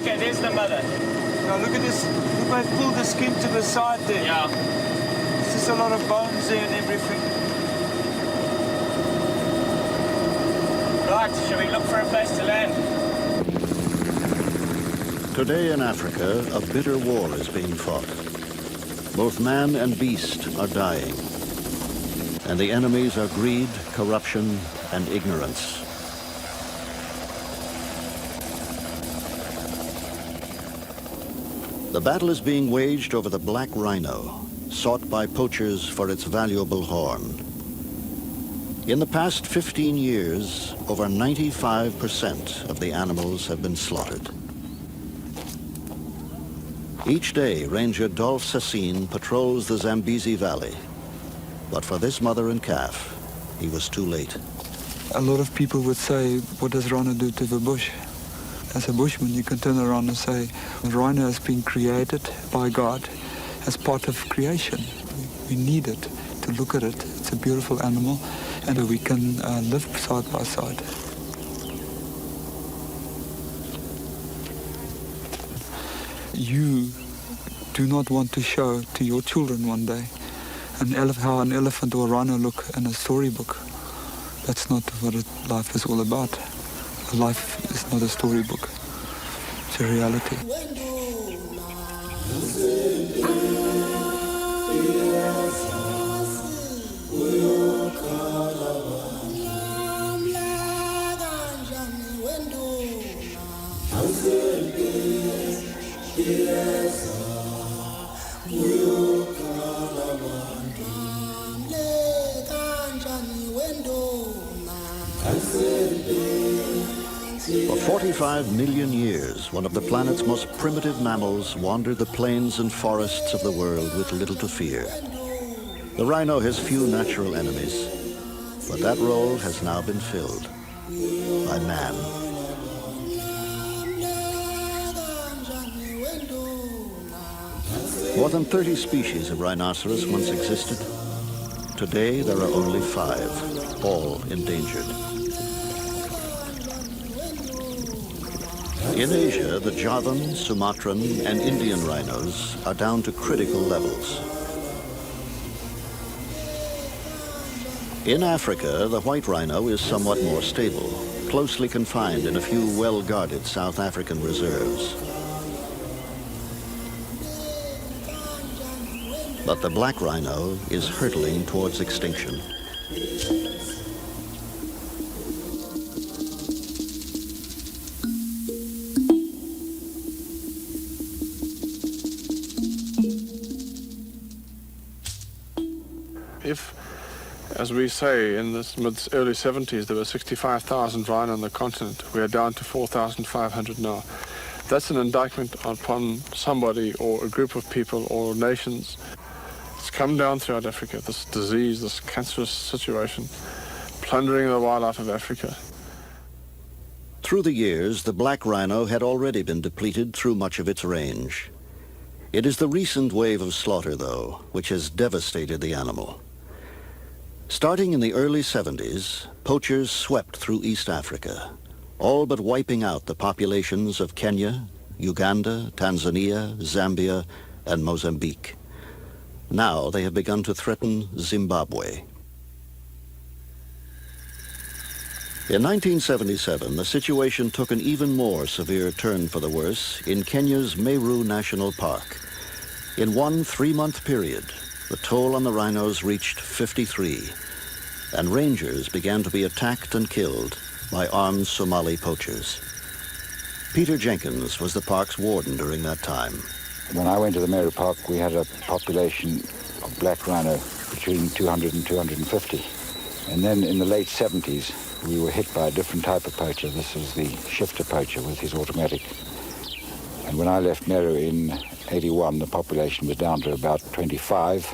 Okay, there's the mother. Now look at this. Look, they've pulled the skin to the side there. Yeah. There's just a lot of bones there and everything. Right, shall we look for a place to land? Today in Africa, a bitter war is being fought. Both man and beast are dying. And the enemies are greed, corruption, and ignorance. The battle is being waged over the black rhino, sought by poachers for its valuable horn. In the past 15 years, over 95% of the animals have been slaughtered. Each day, Ranger Dolph Sassine patrols the Zambezi Valley. But for this mother and calf, he was too late. A lot of people would say, what does Rhino do to the bush? As a bushman, you can turn around and say, Rhino has been created by God as part of creation. We need it to look at it. It's a beautiful animal, and we can live side by side. You do not want to show to your children one day how an elephant or a rhino look in a storybook. That's not what life is all about. Life is not a storybook. It's a reality. For 45 million years, one of the planet's most primitive mammals wandered the plains and forests of the world with little to fear. The rhino has few natural enemies, but that role has now been filled by man. More than 30 species of rhinoceros once existed. Today, there are only 5, all endangered. In Asia, the Javan, Sumatran, and Indian rhinos are down to critical levels. In Africa, the white rhino is somewhat more stable, closely confined in a few well-guarded South African reserves. But the black rhino is hurtling towards extinction. If, as we say, in the early 70s, there were 65,000 rhino on the continent, we are down to 4,500 now. That's an indictment upon somebody or a group of people or nations. It's come down throughout Africa, this disease, this cancerous situation, plundering the wildlife of Africa. Through the years, the black rhino had already been depleted through much of its range. It is the recent wave of slaughter, though, which has devastated the animal. Starting in the early 70s, poachers swept through East Africa, all but wiping out the populations of Kenya, Uganda, Tanzania, Zambia, and Mozambique. Now they have begun to threaten Zimbabwe. In 1977, the situation took an even more severe turn for the worse in Kenya's Meru National Park. In one 3-month period, the toll on the rhinos reached 53, and rangers began to be attacked and killed by armed Somali poachers. Peter Jenkins was the park's warden during that time. When I went to the Meru Park, we had a population of black rhino between 200 and 250. And then in the late 70s, we were hit by a different type of poacher. This was the shifter poacher with his automatic. And when I left Meru in 81, the population was down to about 25.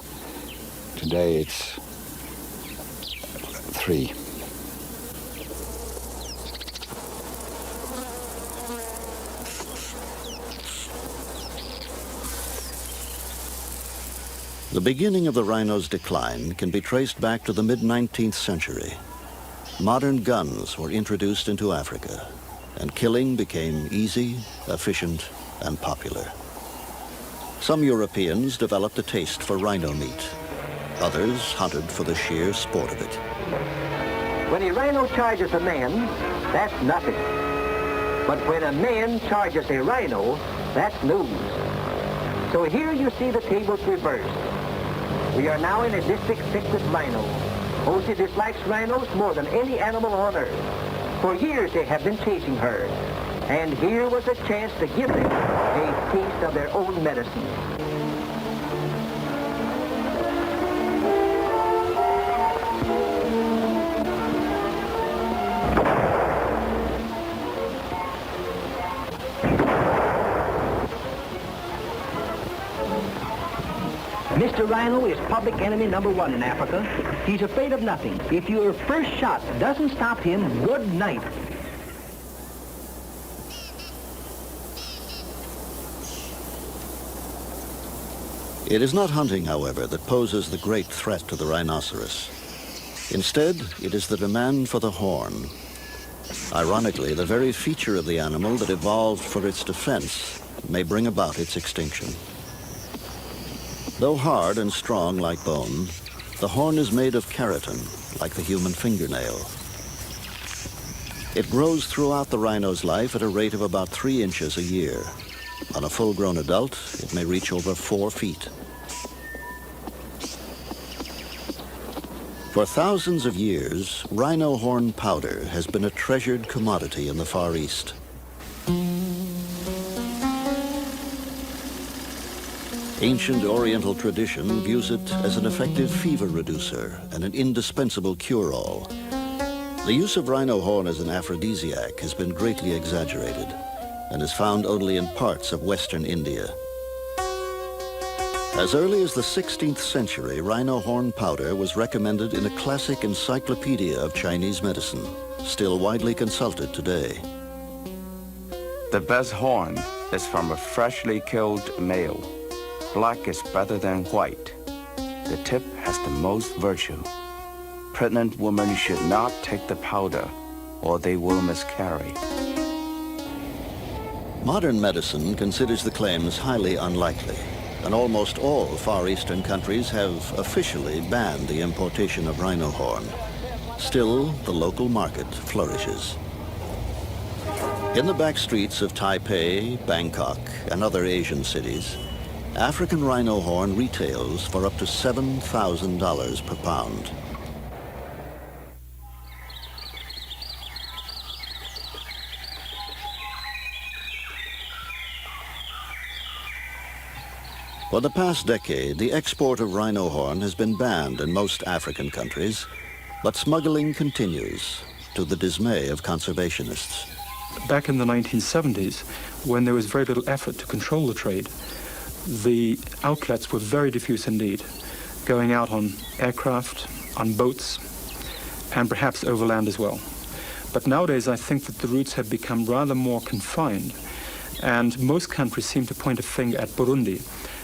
Today it's 3. The beginning of the rhino's decline can be traced back to the mid-19th century. Modern guns were introduced into Africa. and killing became easy, efficient, and popular. Some Europeans developed a taste for rhino meat. Others hunted for the sheer sport of it. When a rhino charges a man, that's nothing. But when a man charges a rhino, that's news. So here you see the tables reversed. We are now in a district thick with rhino. Osi dislikes rhinos more than any animal on earth. For years they have been chasing her. And here was a chance to give them a taste of their own medicine. Mr. Rhino is public enemy number 1 in Africa. He's afraid of nothing. If your first shot doesn't stop him, good night. It is not hunting, however, that poses the great threat to the rhinoceros. Instead, it is the demand for the horn. Ironically, the very feature of the animal that evolved for its defense may bring about its extinction. Though hard and strong like bone, the horn is made of keratin, like the human fingernail. It grows throughout the rhino's life at a rate of about 3 inches a year. On a full-grown adult, it may reach over 4 feet. For thousands of years, rhino horn powder has been a treasured commodity in the Far East. Ancient Oriental tradition views it as an effective fever reducer and an indispensable cure-all. The use of rhino horn as an aphrodisiac has been greatly exaggerated and is found only in parts of western India. As early as the 16th century, rhino horn powder was recommended in a classic encyclopedia of Chinese medicine, still widely consulted today. The best horn is from a freshly killed male. Black is better than white. The tip has the most virtue. Pregnant women should not take the powder, or they will miscarry. Modern medicine considers the claims highly unlikely, and almost all Far Eastern countries have officially banned the importation of rhino horn. Still, the local market flourishes. In the back streets of Taipei, Bangkok, and other Asian cities, African rhino horn retails for up to $7,000 per pound. For the past decade, the export of rhino horn has been banned in most African countries, but smuggling continues, to the dismay of conservationists. Back in the 1970s, when there was very little effort to control the trade, the outlets were very diffuse indeed, going out on aircraft, on boats, and perhaps overland as well. But nowadays I think that the routes have become rather more confined, and most countries seem to point a finger at Burundi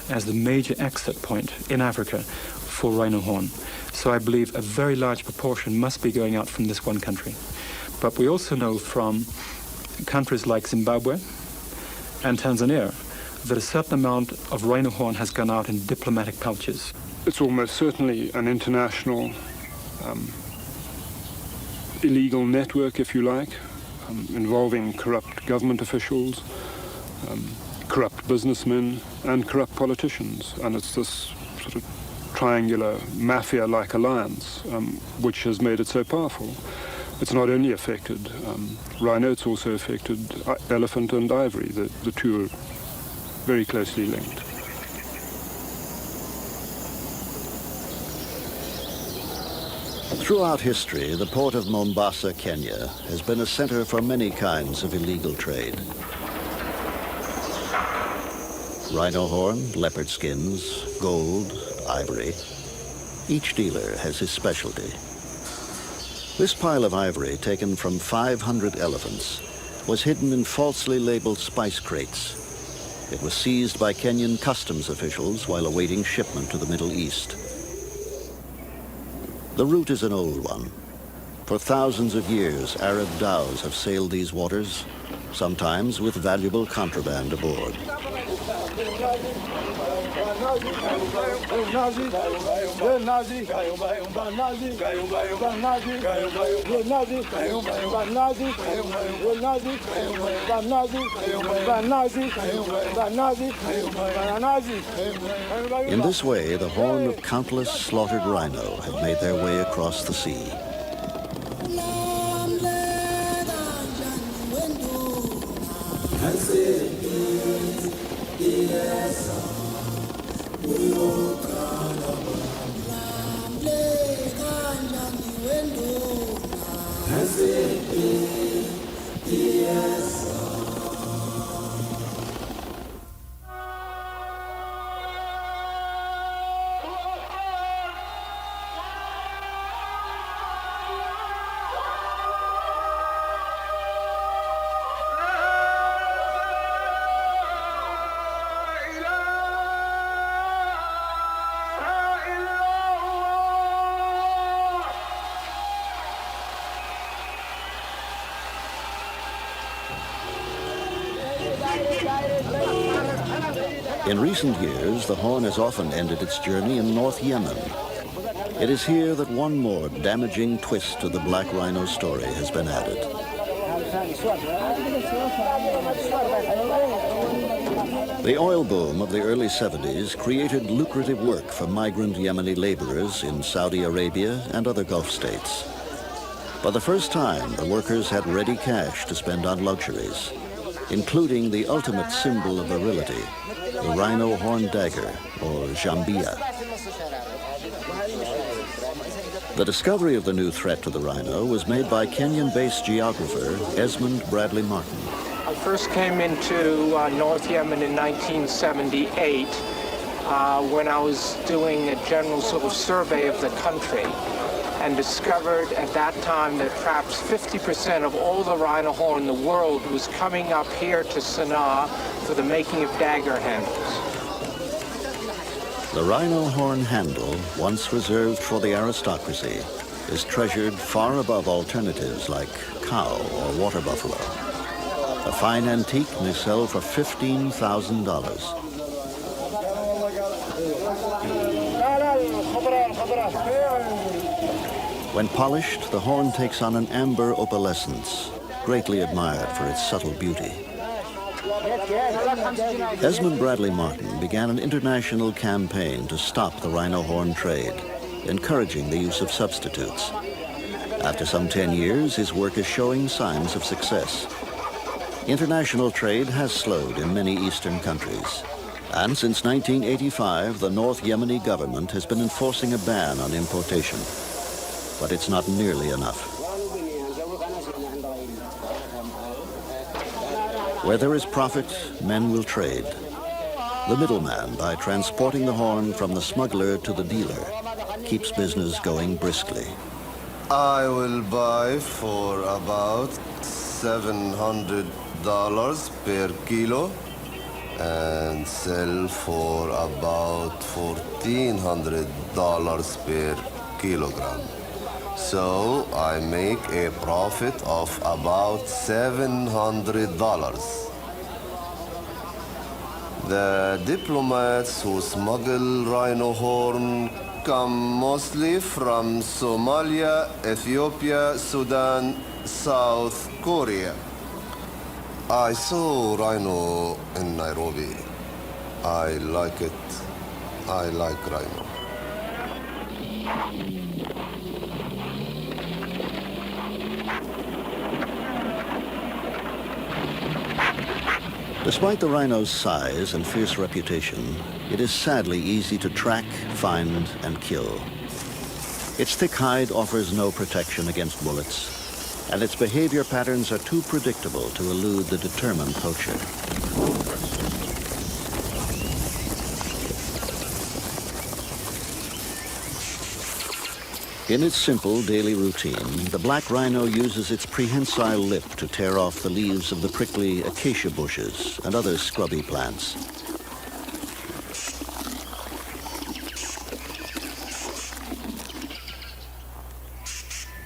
as the major exit point in Africa for rhino horn. So I believe a very large proportion must be going out from this one country. But we also know from countries like Zimbabwe and Tanzania that a certain amount of rhino horn has gone out in diplomatic pouches. It's almost certainly an international illegal network, if you like, involving corrupt government officials, corrupt businessmen, and corrupt politicians. And it's this sort of triangular mafia-like alliance which has made it so powerful. It's not only affected rhino, it's also affected elephant and ivory. The two are very closely linked. Throughout history, the port of Mombasa, Kenya, has been a center for many kinds of illegal trade. Rhino horn, leopard skins, gold, ivory. Each dealer has his specialty. This pile of ivory, taken from 500 elephants, was hidden in falsely labeled spice crates. It was seized by Kenyan customs officials while awaiting shipment to the Middle East. The route is an old one. For thousands of years, Arab dhows have sailed these waters, sometimes with valuable contraband aboard. In this way, the horn of countless slaughtered rhino had made their way across the sea. In recent years, the horn has often ended its journey in North Yemen. It is here that one more damaging twist to the black rhino story has been added. The oil boom of the early 70s created lucrative work for migrant Yemeni laborers in Saudi Arabia and other Gulf states. For the first time, the workers had ready cash to spend on luxuries, including the ultimate symbol of virility, the rhino horn dagger, or jambia. The discovery of the new threat to the rhino was made by Kenyan-based geographer Esmond Bradley Martin. I first came into North Yemen in 1978 when I was doing a general sort of survey of the country, and discovered at that time that perhaps 50% of all the rhino horn in the world was coming up here to Sana'a for the making of dagger handles. The rhino horn handle, once reserved for the aristocracy, is treasured far above alternatives like cow or water buffalo. A fine antique may sell for $15,000. When polished, the horn takes on an amber opalescence, greatly admired for its subtle beauty. Esmond Bradley Martin began an international campaign to stop the rhino horn trade, encouraging the use of substitutes. After some 10 years, his work is showing signs of success. International trade has slowed in many eastern countries. And since 1985, the North Yemeni government has been enforcing a ban on importation. But it's not nearly enough. Where there is profit, men will trade. The middleman, by transporting the horn from the smuggler to the dealer, keeps business going briskly. I will buy for about $700 per kilo and sell for about $1,400 per kilogram. So I make a profit of about $700. The diplomats who smuggle rhino horn come mostly from Somalia, Ethiopia, Sudan, South Korea. I saw rhino in Nairobi. I like it. I like rhino. Despite the rhino's size and fierce reputation, it is sadly easy to track, find, and kill. Its thick hide offers no protection against bullets, and its behavior patterns are too predictable to elude the determined poacher. In its simple daily routine, the black rhino uses its prehensile lip to tear off the leaves of the prickly acacia bushes and other scrubby plants.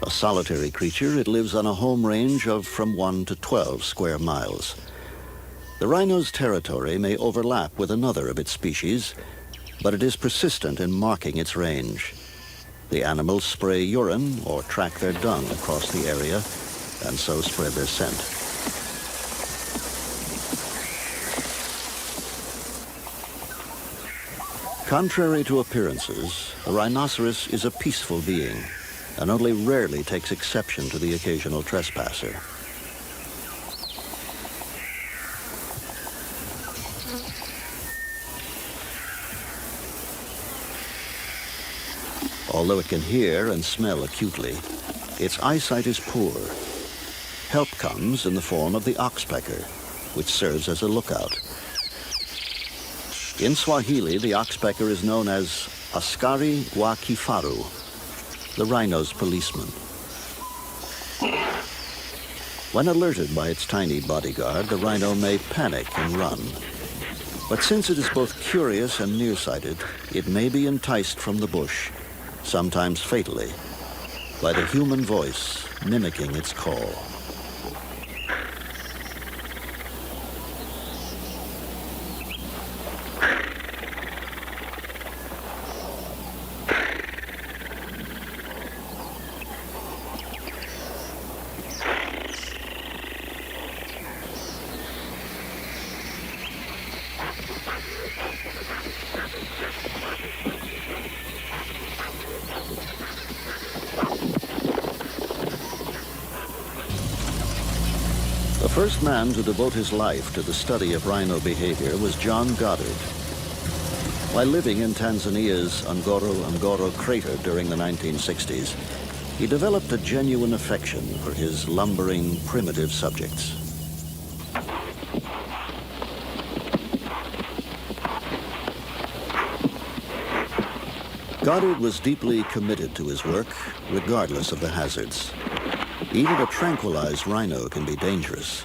A solitary creature, it lives on a home range of from 1 to 12 square miles. The rhino's territory may overlap with another of its species, but it is persistent in marking its range. The animals spray urine or track their dung across the area and so spread their scent. Contrary to appearances, the rhinoceros is a peaceful being and only rarely takes exception to the occasional trespasser. Although it can hear and smell acutely, its eyesight is poor. Help comes in the form of the oxpecker, which serves as a lookout. In Swahili, the oxpecker is known as askari wa kifaru, the rhino's policeman. When alerted by its tiny bodyguard, the rhino may panic and run. But since it is both curious and nearsighted, it may be enticed from the bush, sometimes fatally, by the human voice mimicking its call. The first man to devote his life to the study of rhino behavior was John Goddard. While living in Tanzania's Ngorongoro crater during the 1960s, he developed a genuine affection for his lumbering, primitive subjects. Goddard was deeply committed to his work, regardless of the hazards. Even a tranquilized rhino can be dangerous.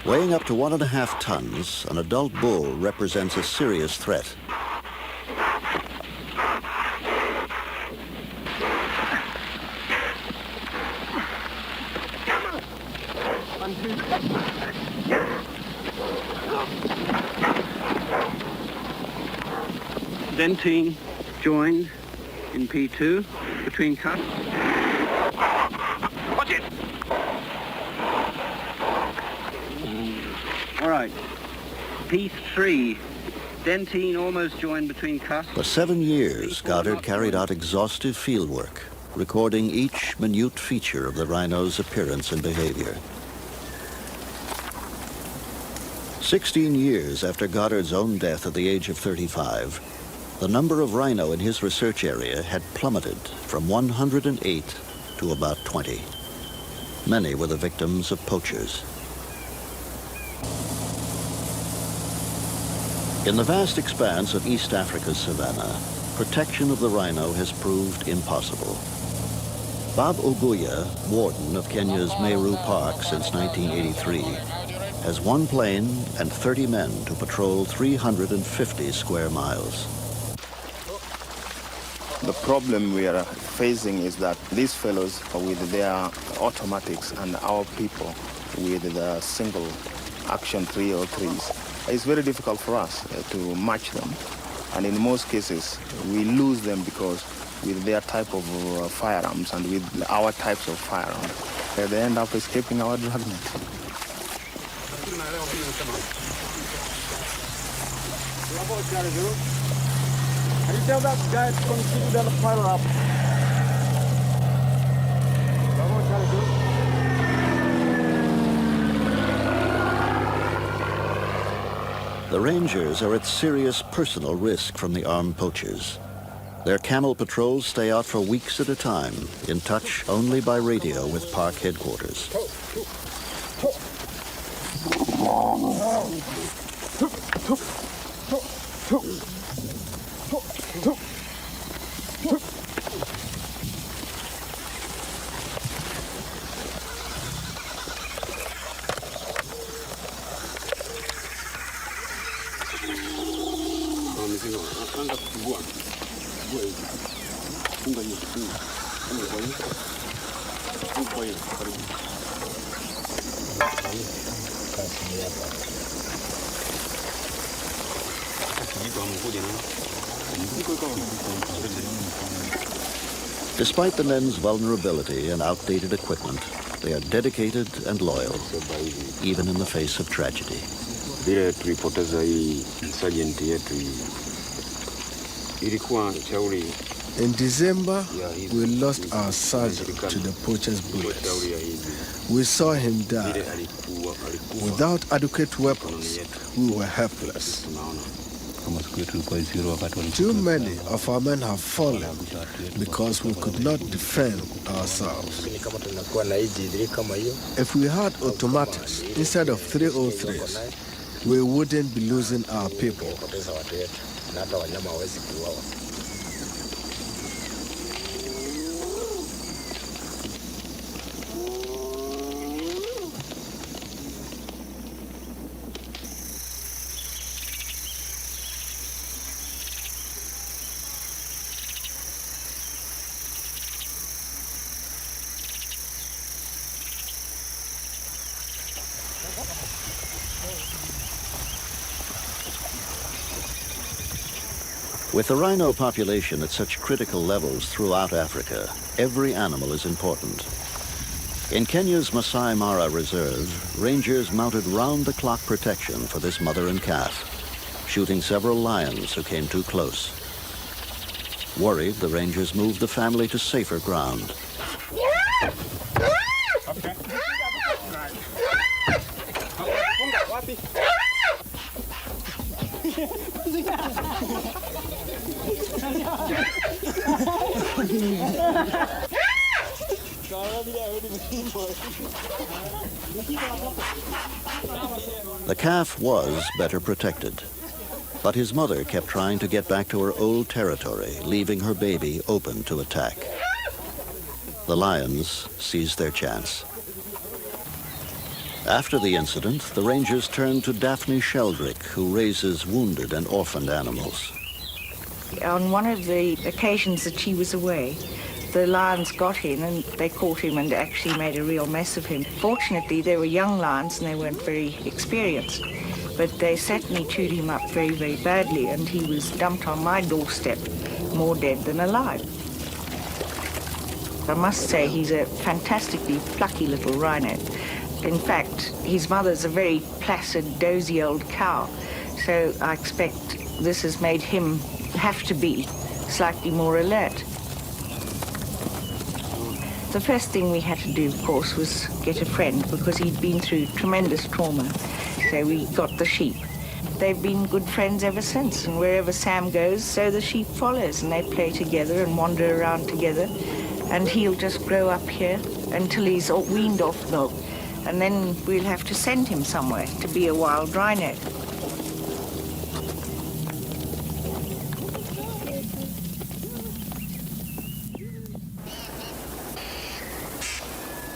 Weighing up to 1.5 tons, an adult bull represents a serious threat. Dentine joined in P2 between cuts. Watch it! All right, P3. Dentine almost joined between cuts. For 7 years, Goddard carried out exhaustive field work, recording each minute feature of the rhino's appearance and behavior. 16 years after Goddard's own death at the age of 35, the number of rhino in his research area had plummeted from 108 to about 20. Many were the victims of poachers. In the vast expanse of East Africa's savanna, protection of the rhino has proved impossible. Bob Oguya, warden of Kenya's Meru Park since 1983, has 1 plane and 30 men to patrol 350 square miles. The problem we are facing is that these fellows with their automatics and our people with the single action 303s, it's very difficult for us to match them. And in most cases, we lose them because with their type of firearms and with our types of firearms, they end up escaping our dragnet. Can you tell that guy to continue down the pilot up? The rangers are at serious personal risk from the armed poachers. Their camel patrols stay out for weeks at a time, in touch only by radio with park headquarters. Despite the men's vulnerability and outdated equipment, they are dedicated and loyal, even in the face of tragedy. In December, we lost our sergeant to the poacher's bullets. We saw him die. Without adequate weapons, we were helpless. Too many of our men have fallen because we could not defend ourselves. If we had automatics instead of 303s, we wouldn't be losing our people. With the rhino population at such critical levels throughout Africa, every animal is important. In Kenya's Masai Mara Reserve, rangers mounted round-the-clock protection for this mother and calf, shooting several lions who came too close. Worried, the rangers moved the family to safer ground. The calf was better protected, but his mother kept trying to get back to her old territory, leaving her baby open to attack. The lions seized their chance. After the incident, the rangers turned to Daphne Sheldrick, who raises wounded and orphaned animals. On one of the occasions that she was away, the lions got in and they caught him and actually made a real mess of him. Fortunately, they were young lions and they weren't very experienced, but they certainly chewed him up very, very badly, and he was dumped on my doorstep, more dead than alive. I must say he's a fantastically plucky little rhino. In fact, his mother's a very placid, dozy old cow, so I expect this has made him have to be slightly more alert. The first thing we had to do, of course, was get a friend, because he'd been through tremendous trauma, so we got the sheep. They've been good friends ever since, and wherever Sam goes, so the sheep follows, and they play together and wander around together, and he'll just grow up here until he's weaned off milk, and then we'll have to send him somewhere to be a wild rhino.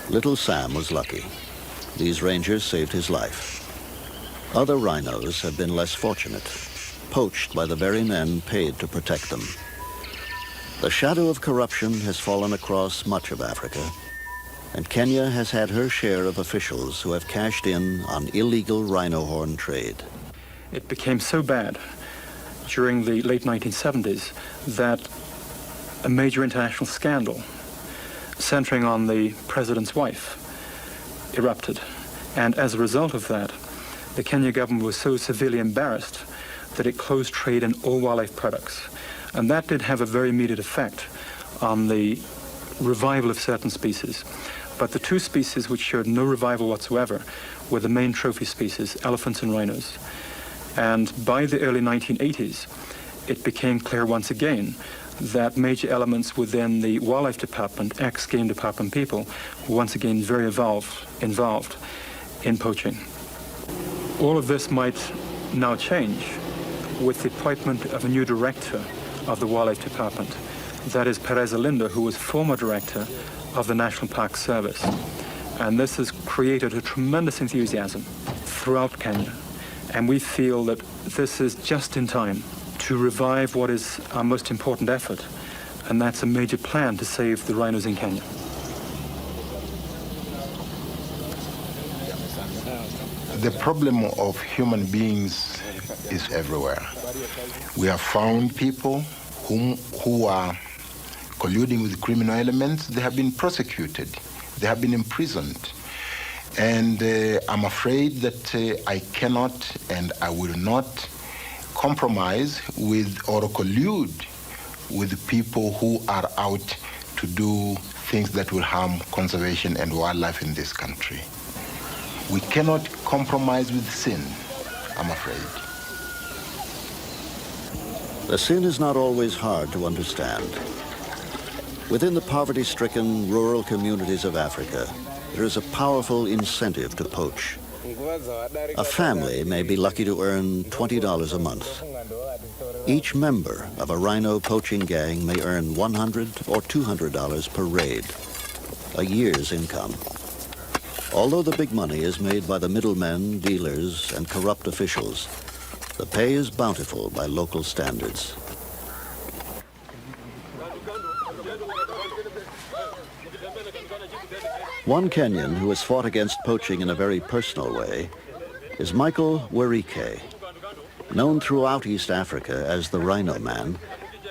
Little Sam was lucky. These rangers saved his life. Other rhinos have been less fortunate, poached by the very men paid to protect them. The shadow of corruption has fallen across much of Africa, and Kenya has had her share of officials who have cashed in on illegal rhino horn trade. It became so bad during the late 1970s that a major international scandal centering on the president's wife erupted. And as a result of that, the Kenya government was so severely embarrassed that it closed trade in all wildlife products. And that did have a very immediate effect on the revival of certain species. But the two species which showed no revival whatsoever were the main trophy species, elephants and rhinos. And by the early 1980s, it became clear once again that major elements within the Wildlife Department, ex-Game Department people, were once again very involved in poaching. All of this might now change with the appointment of a new director of the Wildlife Department. That is Pereza Linda, who was former director of the National Park Service. And this has created a tremendous enthusiasm throughout Kenya. And we feel that this is just in time to revive what is our most important effort, and that's a major plan to save the rhinos in Kenya. The problem of human beings is everywhere. We have found people who are colluding with criminal elements. They have been prosecuted. They have been imprisoned. And I'm afraid that I cannot and I will not compromise with or collude with people who are out to do things that will harm conservation and wildlife in this country. We cannot compromise with sin, I'm afraid. The sin is not always hard to understand. Within the poverty-stricken rural communities of Africa, there is a powerful incentive to poach. A family may be lucky to earn $20 a month. Each member of a rhino poaching gang may earn $100 or $200 per raid, a year's income. Although the big money is made by the middlemen, dealers, and corrupt officials, the pay is bountiful by local standards. One Kenyan who has fought against poaching in a very personal way is Michael Werike. Known throughout East Africa as the Rhino Man,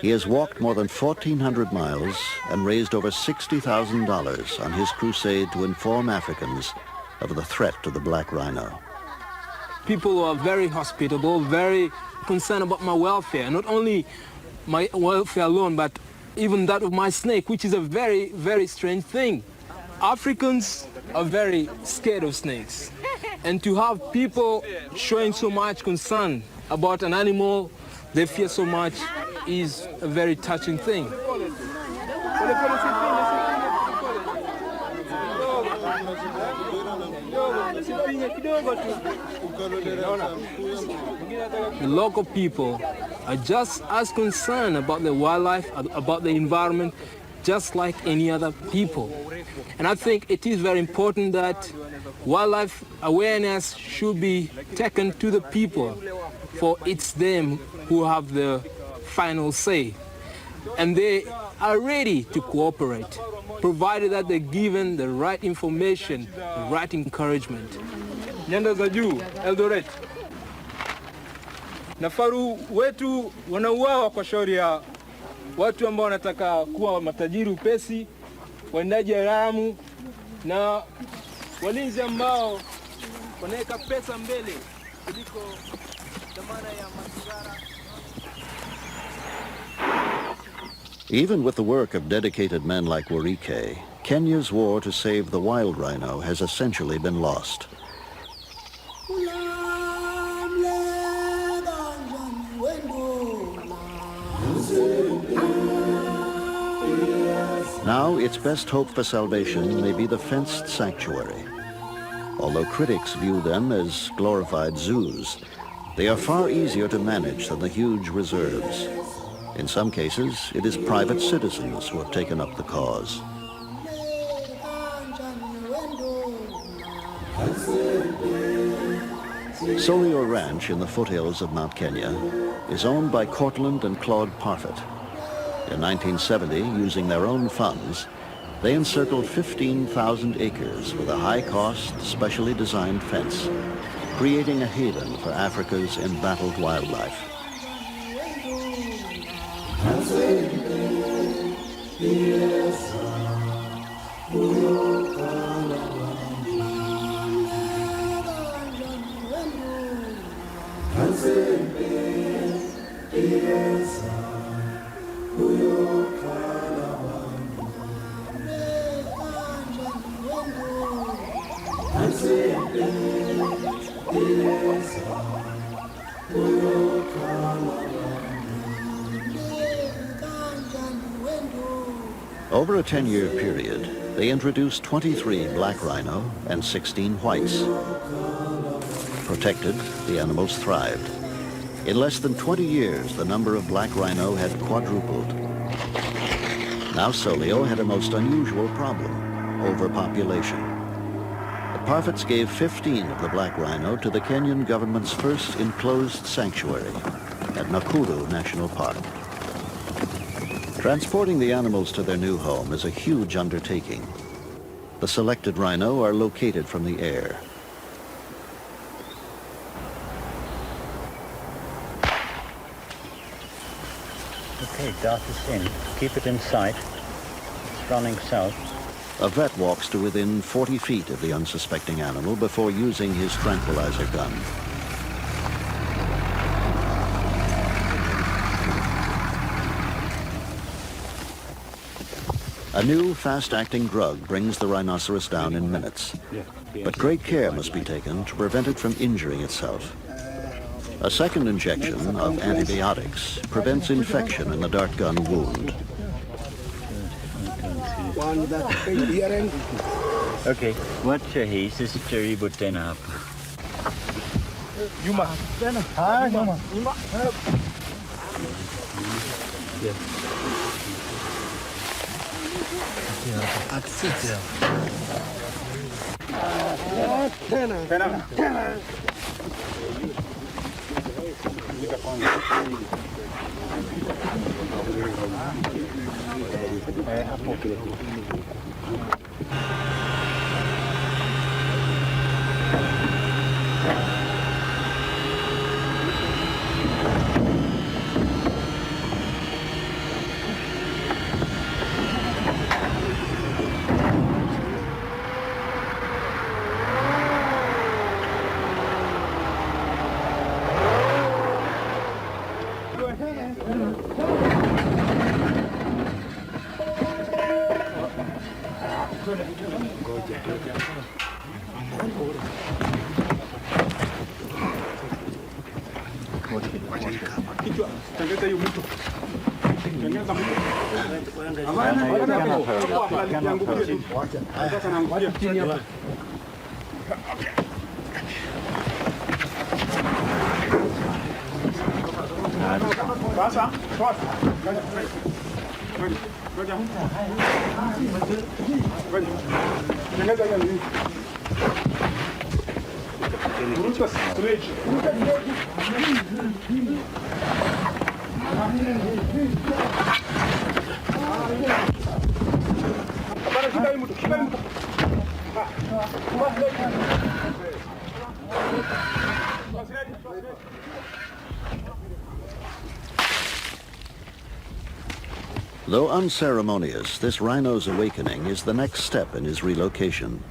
he has walked more than 1,400 miles and raised over $60,000 on his crusade to inform Africans of the threat to the black rhino. People are very hospitable, very concerned about my welfare. Not only my welfare alone, but even that of my snake, which is a very, very strange thing. Africans are very scared of snakes. And to have people showing so much concern about an animal they fear so much is a very touching thing. The local people are just as concerned about the wildlife, about the environment, just like any other people. And I think it is very important that wildlife awareness should be taken to the people, for it's them who have the final say. And they are ready to cooperate, provided that they're given the right information, the right encouragement. Nyanda za juu, Eldoret. Nafaru wetu wanauawa kwa shauri ya watu ambao wanataka kuwa matajiri upesi, waendaji haramu na walinzi ambao wanaweka pesa mbele kuliko dhamana ya mazingira. Even with the work of dedicated men like Werike, Kenya's war to save the wild rhino has essentially been lost. Now, its best hope for salvation may be the fenced sanctuary. Although critics view them as glorified zoos, they are far easier to manage than the huge reserves. In some cases, it is private citizens who have taken up the cause. Solio Ranch in the foothills of Mount Kenya is owned by Cortland and Claude Parfit. In 1970, using their own funds, they encircled 15,000 acres with a high-cost, specially designed fence, creating a haven for Africa's embattled wildlife. Over a 10-year period, they introduced 23 black rhino and 16 whites. Protected, the animals thrived. In less than 20 years, the number of black rhino had quadrupled. Now Solio had a most unusual problem: overpopulation. The Parfits gave 15 of the black rhino to the Kenyan government's first enclosed sanctuary at Nakuru National Park. Transporting the animals to their new home is a huge undertaking. The selected rhino are located from the air. Okay, dart is in. Keep it in sight. It's running south. A vet walks to within 40 feet of the unsuspecting animal before using his tranquilizer gun. A new fast-acting drug brings the rhinoceros down in minutes, but great care must be taken to prevent it from injuring itself. A second injection of antibiotics prevents infection in the dart gun wound. Okay, watch your haste. This is Jerry Butena. Yuma. Though unceremonious, this rhino's awakening is the next step in his relocation.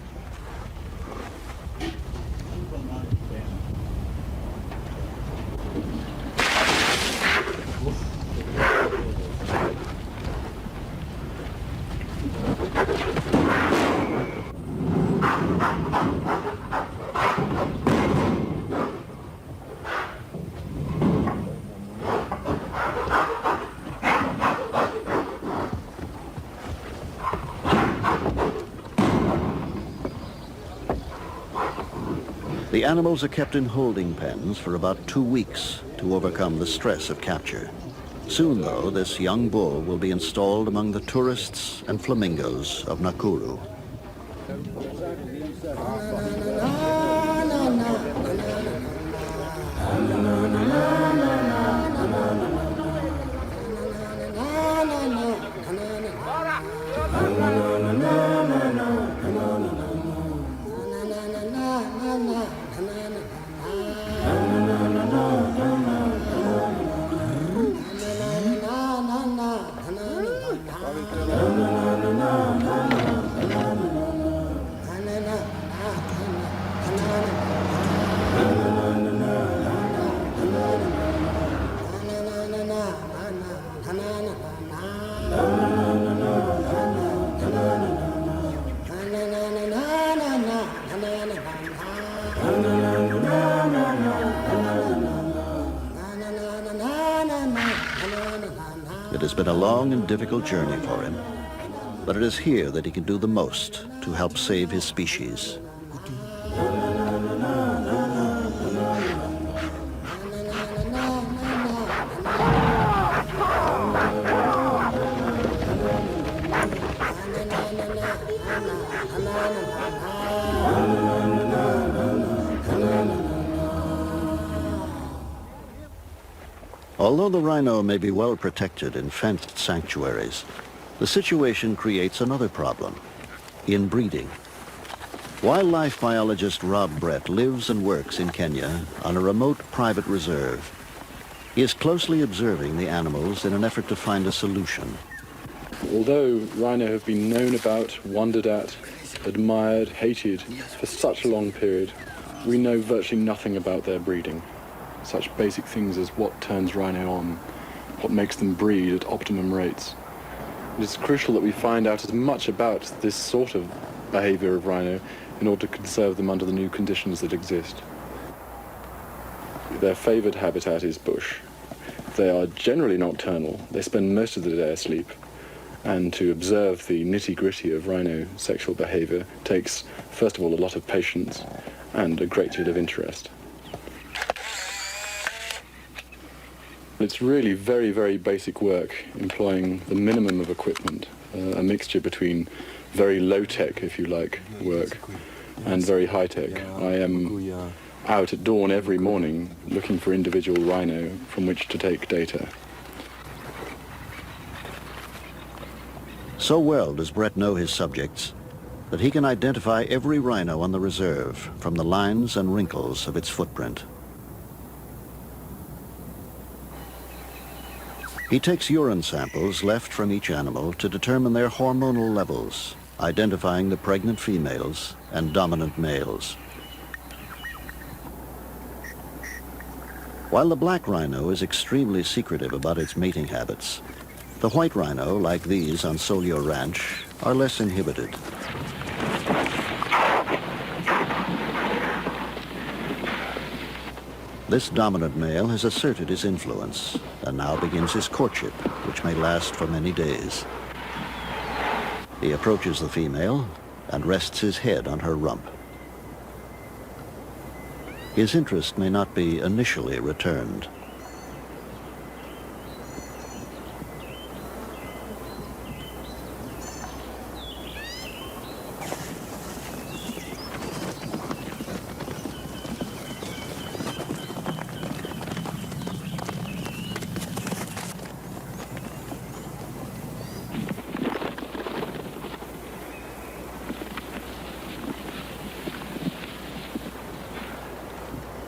The animals are kept in holding pens for about 2 weeks to overcome the stress of capture. Soon, though, this young bull will be installed among the tourists and flamingos of Nakuru. It has been a long and difficult journey for him, but it is here that he can do the most to help save his species. Although the rhino may be well protected in fenced sanctuaries, the situation creates another problem: inbreeding. Wildlife biologist Rob Brett lives and works in Kenya on a remote private reserve. He is closely observing the animals in an effort to find a solution. Although rhino have been known about, wondered at, admired, hated for such a long period, we know virtually nothing about their breeding. Such basic things as what turns rhino on, what makes them breed at optimum rates. It's crucial that we find out as much about this sort of behavior of rhino in order to conserve them under the new conditions that exist. Their favored habitat is bush. They are generally nocturnal. They spend most of the day asleep. And to observe the nitty-gritty of rhino sexual behavior takes, first of all, a lot of patience and a great deal of interest. It's really very, very basic work, employing the minimum of equipment, a mixture between very low-tech, if you like, work and very high-tech. I am out at dawn every morning looking for individual rhino from which to take data. So well does Brett know his subjects that he can identify every rhino on the reserve from the lines and wrinkles of its footprint. He takes urine samples left from each animal to determine their hormonal levels, identifying the pregnant females and dominant males. While the black rhino is extremely secretive about its mating habits, the white rhino, like these on Solio Ranch, are less inhibited. This dominant male has asserted his influence and now begins his courtship, which may last for many days. He approaches the female and rests his head on her rump. His interest may not be initially returned.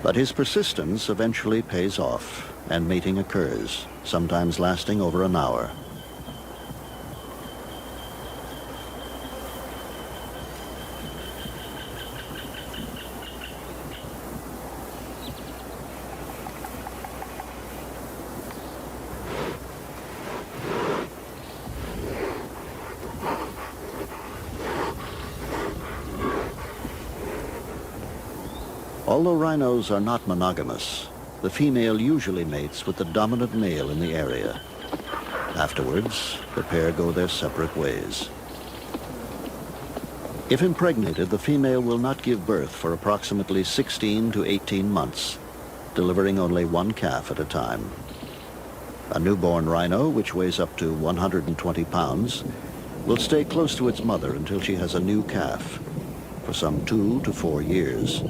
But his persistence eventually pays off, and mating occurs, sometimes lasting over an hour. Although rhinos are not monogamous, the female usually mates with the dominant male in the area. Afterwards, the pair go their separate ways. If impregnated, the female will not give birth for approximately 16 to 18 months, delivering only one calf at a time. A newborn rhino, which weighs up to 120 pounds, will stay close to its mother until she has a new calf, for some 2 to 4 years.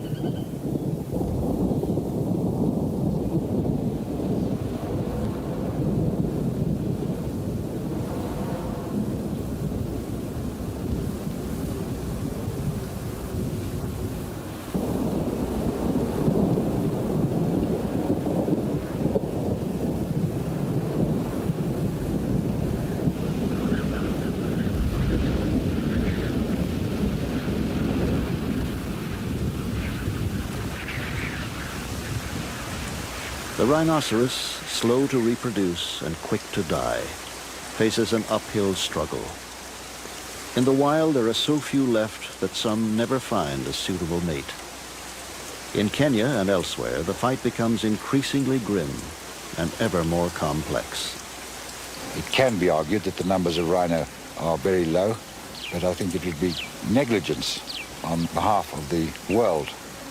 The rhinoceros, slow to reproduce and quick to die, faces an uphill struggle. In the wild, there are so few left that some never find a suitable mate. In Kenya and elsewhere, the fight becomes increasingly grim and ever more complex. It can be argued that the numbers of rhino are very low, but I think it would be negligence on behalf of the world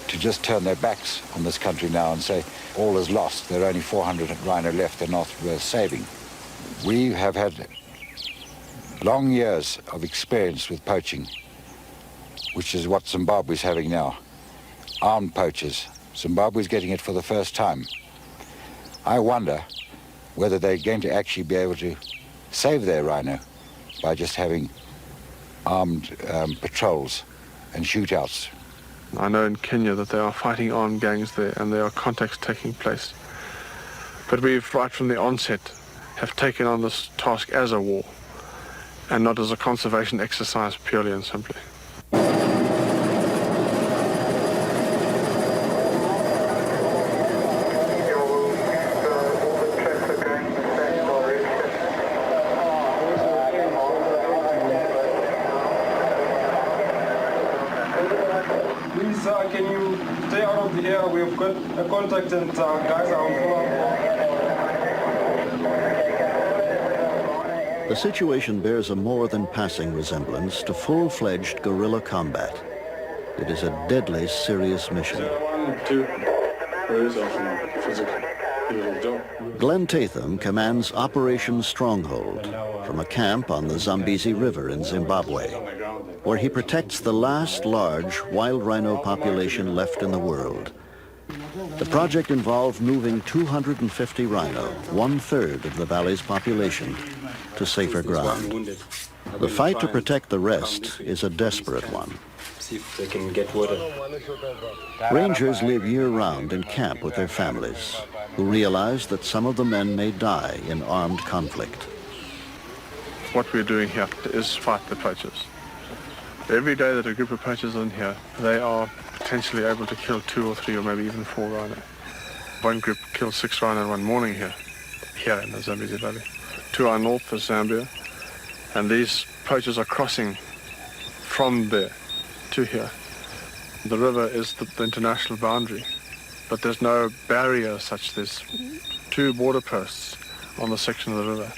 to just turn their backs on this country now and say, all is lost, there are only 400 rhino left, they're not worth saving. We have had long years of experience with poaching, which is what Zimbabwe's having now. Armed poachers. Zimbabwe's getting it for the first time. I wonder whether they're going to actually be able to save their rhino by just having armed patrols and shootouts. I know in Kenya that there are fighting armed gangs there and there are contacts taking place. But we've, right from the onset, have taken on this task as a war and not as a conservation exercise purely and simply. Can you stay out of the air? We've got a contact and guys are on floor. The situation bears a more than passing resemblance to full-fledged guerrilla combat. It is a deadly serious mission. Glenn Tatham commands Operation Stronghold from a camp on the Zambezi River in Zimbabwe, where he protects the last large wild rhino population left in the world. The project involved moving 250 rhino, 1/3 of the valley's population, to safer ground. The fight to protect the rest is a desperate one. See if they can get water. Rangers live year-round in camp with their families, who realize that some of the men may die in armed conflict. What we're doing here is fight the poachers. Every day that a group of poachers are in here, they are potentially able to kill 2 or 3 or maybe even 4 rhino. One group killed 6 rhino in one morning here in the Zambezi Valley. To our north is Zambia, and these poachers are crossing from there to here. The river is the international boundary, but there's no barrier such. There's 2 border posts on the section of the river.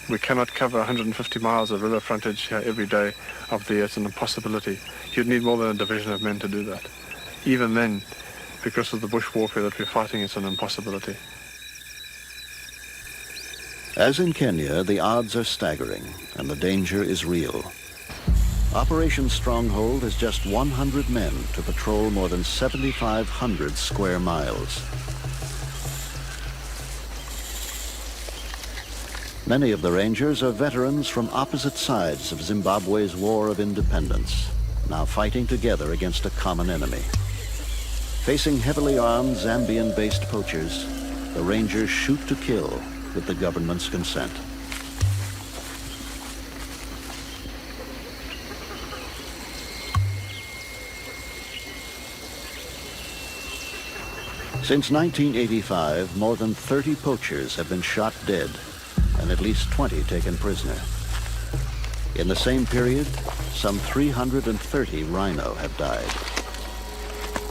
We cannot cover 150 miles of river frontage here every day of the year. It's an impossibility. You'd need more than a division of men to do that. Even then, because of the bush warfare that we're fighting, it's an impossibility. As in Kenya, the odds are staggering and the danger is real. Operation Stronghold has just 100 men to patrol more than 7,500 square miles. Many of the Rangers are veterans from opposite sides of Zimbabwe's War of Independence, now fighting together against a common enemy. Facing heavily armed Zambian-based poachers, the Rangers shoot to kill with the government's consent. Since 1985, more than 30 poachers have been shot dead and at least 20 taken prisoner. In the same period, some 330 rhino have died.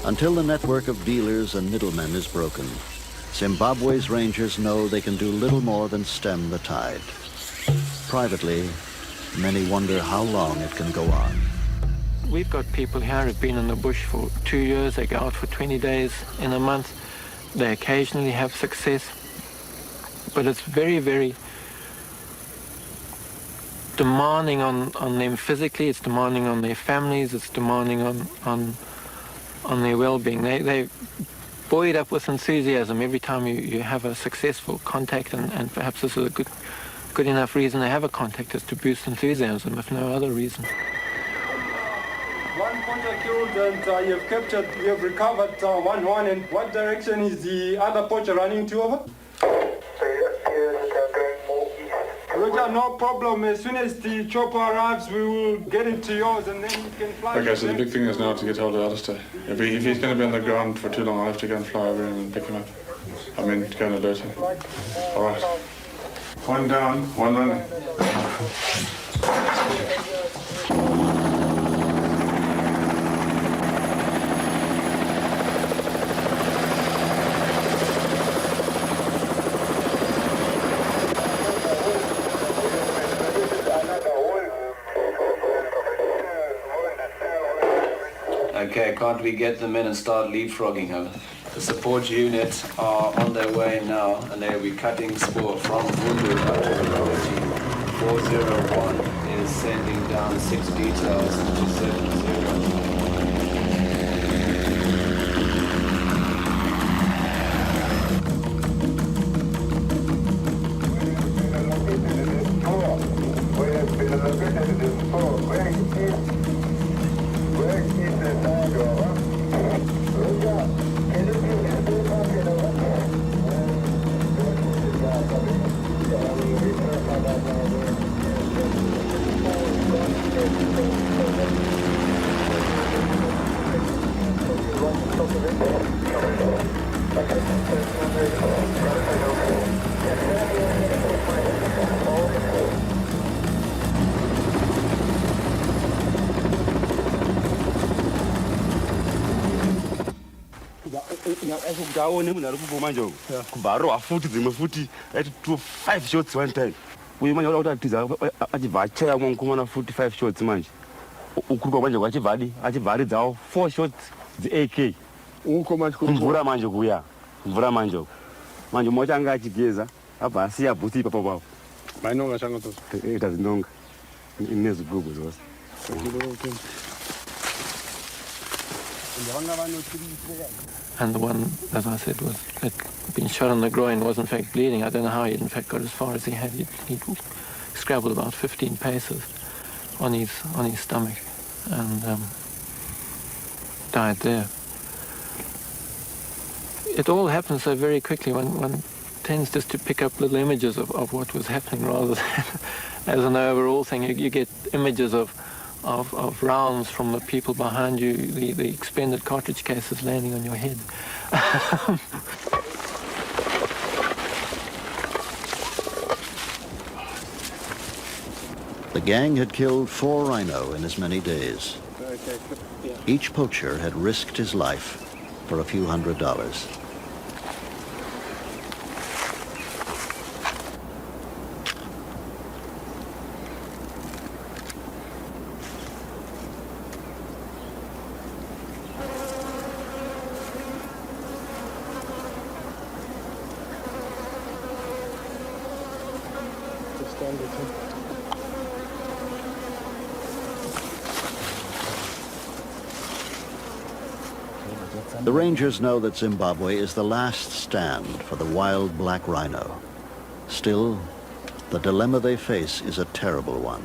Until the network of dealers and middlemen is broken, Zimbabwe's rangers know they can do little more than stem the tide. Privately, many wonder how long it can go on. We've got people here who've been in the bush for 2 years. They go out for 20 days in a month. They occasionally have success, but it's very, very demanding on them physically. It's demanding on their families. It's demanding on their well-being. They buoyed up with enthusiasm every time you have a successful contact, and perhaps this is a good enough reason to have a contact, is to boost enthusiasm, if no other reason. One poacher killed, and you've captured, you've recovered one. And what direction is the other poacher running to over? Roger, no problem. As soon as the chopper arrives, we will get into yours, and then you can fly. Okay, so the big thing is now to get hold of Alistair. If he's going to be on the ground for too long, I'll have to go and fly over him and pick him up. I mean, go and alert him. All right. One down, one running. Okay, can't we get them in and start leapfrogging her? The support units are on their way now, and they'll be cutting spoor from Vundu up to the lower team. 401 is sending down 6 details to 70. kubarwa futi dzimwe futi ati 5 shots one time uyu manje wada kutiza achibva achaya mwankumana futi 5 shots manje ukurupa manje achibva aridzawo 4 shots dzi-AK kumvura manje kuya kumvura manje mmoja anga achigeza abva asiya bhuti ipapo papo mainonga changu tozo tazinonga inezigugu zvose And the one, as I said, had been shot in the groin, was in fact bleeding. I don't know how he in fact got as far as he had. He'd scrabbled about 15 paces on his stomach and died there. It all happens so very quickly. One tends just to pick up little images of what was happening rather than as an overall thing. You get images of rounds from the people behind you, the expended cartridge cases landing on your head. The gang had killed 4 rhino in as many days. Each poacher had risked his life for a few $100s. The rangers know that Zimbabwe is the last stand for the wild black rhino. Still, the dilemma they face is a terrible one.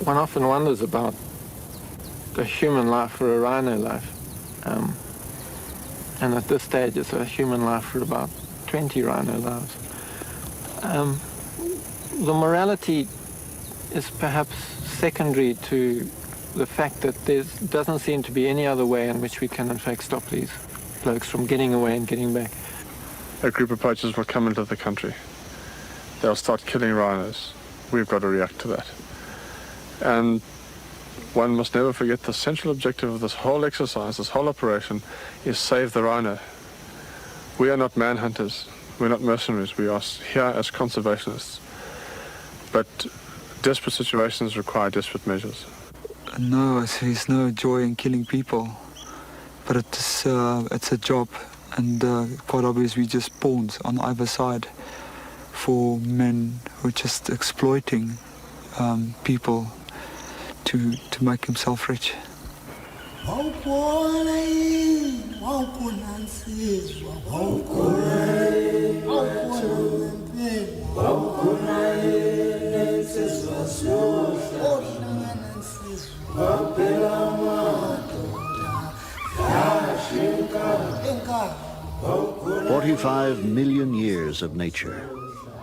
One often wonders about the human life for a rhino life. And at this stage, it's a human life for about 20 rhino lives. The morality is perhaps secondary to the fact that there doesn't seem to be any other way in which we can in fact stop these blokes from getting away and getting back. A group of poachers will come into the country. They'll start killing rhinos. We've got to react to that. And one must never forget the central objective of this whole exercise, this whole operation, is save the rhino. We are not manhunters. We're not mercenaries. We are here as conservationists. But desperate situations require desperate measures. No, there's no joy in killing people, but it's a job, and quite obviously we just pawns on either side for men who are just exploiting people to make himself rich. "45 million years of nature,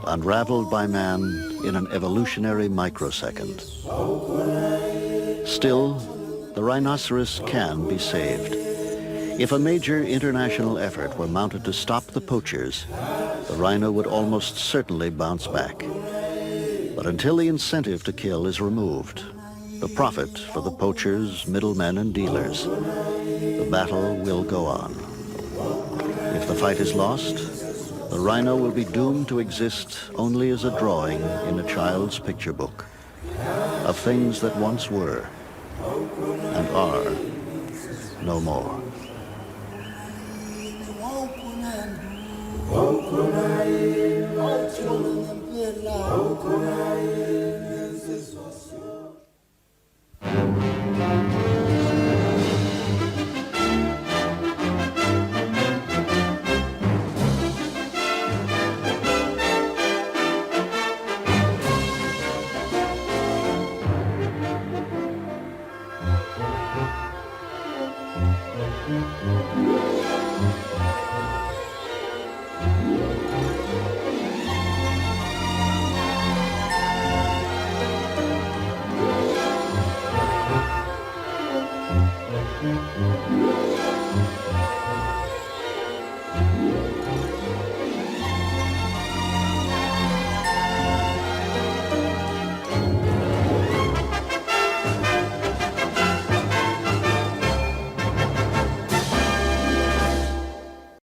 unraveled by man in an evolutionary microsecond. Still, the rhinoceros can be saved. If a major international effort were mounted to stop the poachers, the rhino would almost certainly bounce back. But until the incentive to kill is removed, the profit for the poachers, middlemen, and dealers, the battle will go on. If the fight is lost, the rhino will be doomed to exist only as a drawing in a child's picture book of things that once were and are no more."